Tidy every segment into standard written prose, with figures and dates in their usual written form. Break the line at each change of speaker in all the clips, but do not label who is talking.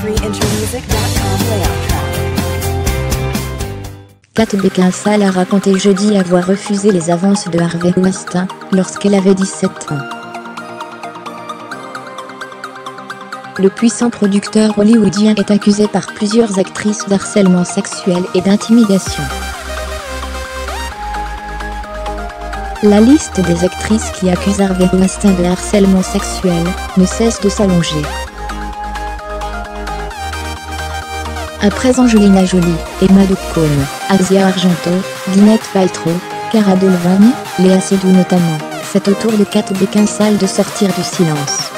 countryintermusic.com layout track.
Kate Beckinsale a raconté jeudi avoir refusé les avances de Harvey Weinstein lorsqu'elle avait 17 ans. Le puissant producteur hollywoodien est accusé par plusieurs actrices d'harcèlement sexuel et d'intimidation. La liste des actrices qui accusent Harvey Weinstein de harcèlement sexuel ne cesse de s'allonger. Après Angelina Jolie, Emma Stone, Asia Argento, Gwyneth Paltrow, Cara Delevingne, Léa Seydoux notamment, c'est au tour de Kate Beckinsale de sortir du silence.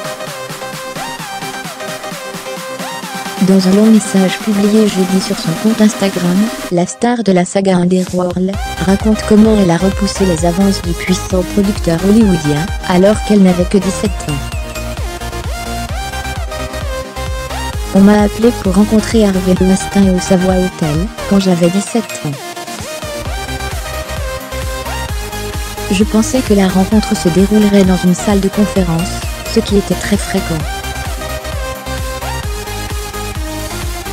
Dans un long message publié jeudi sur son compte Instagram, la star de la saga Underworld raconte comment elle a repoussé les avances du puissant producteur hollywoodien alors qu'elle n'avait que 17 ans. On m'a appelé pour rencontrer Harvey Weinstein au Savoy Hotel quand j'avais 17 ans. Je pensais que la rencontre se déroulerait dans une salle de conférence, ce qui était très fréquent.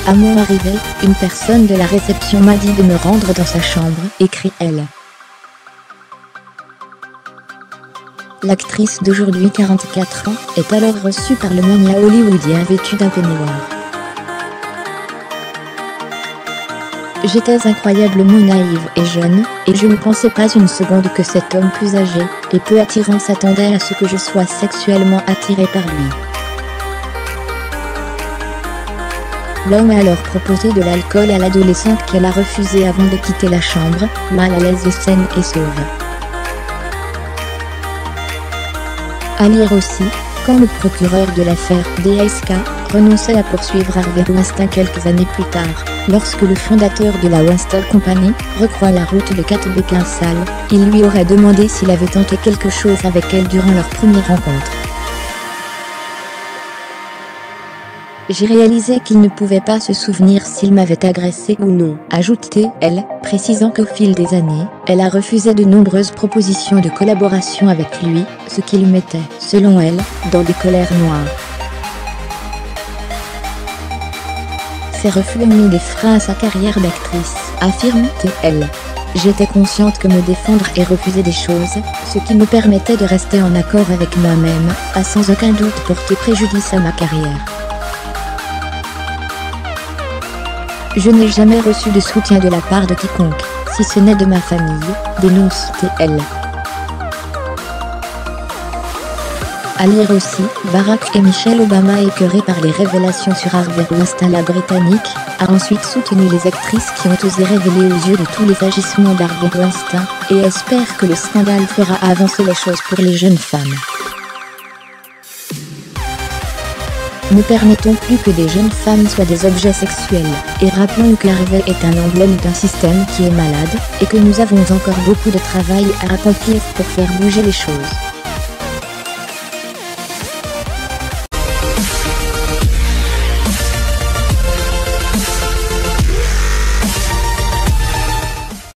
À mon arrivée, une personne de la réception m'a dit de me rendre dans sa chambre, écrit-elle. L'actrice d'aujourd'hui 44 ans est alors reçue par le mania hollywoodien vêtu d'un peignoir. J'étais incroyablement naïve et jeune, et je ne pensais pas une seconde que cet homme plus âgé et peu attirant s'attendait à ce que je sois sexuellement attirée par lui. L'homme a alors proposé de l'alcool à l'adolescente qu'elle a refusé avant de quitter la chambre, mal à l'aise et saine et sauve. À lire aussi, quand le procureur de l'affaire DSK renonçait à poursuivre Harvey Weinstein quelques années plus tard, lorsque le fondateur de la Weinstein Company recroise la route de Kate Beckinsale, il lui aurait demandé s'il avait tenté quelque chose avec elle durant leur première rencontre. J'ai réalisé qu'il ne pouvait pas se souvenir s'il m'avait agressé ou non, ajoute-t-elle, précisant qu'au fil des années, elle a refusé de nombreuses propositions de collaboration avec lui, ce qui le mettait, selon elle, dans des colères noires. Ces refus ont mis des freins à sa carrière d'actrice, affirme-t-elle. J'étais consciente que me défendre et refuser des choses, ce qui me permettait de rester en accord avec moi-même, a sans aucun doute porté préjudice à ma carrière. Je n'ai jamais reçu de soutien de la part de quiconque, si ce n'est de ma famille, dénonce-t-elle. À lire aussi, Barack et Michelle Obama écœurés par les révélations sur Harvey Weinstein. La Britannique a ensuite soutenu les actrices qui ont osé révéler aux yeux de tous les agissements d'Harvey Weinstein, et espère que le scandale fera avancer les choses pour les jeunes femmes. Ne permettons plus que des jeunes femmes soient des objets sexuels, et rappelons que Harvey est un emblème d'un système qui est malade, et que nous avons encore beaucoup de travail à accomplir pour faire bouger les choses.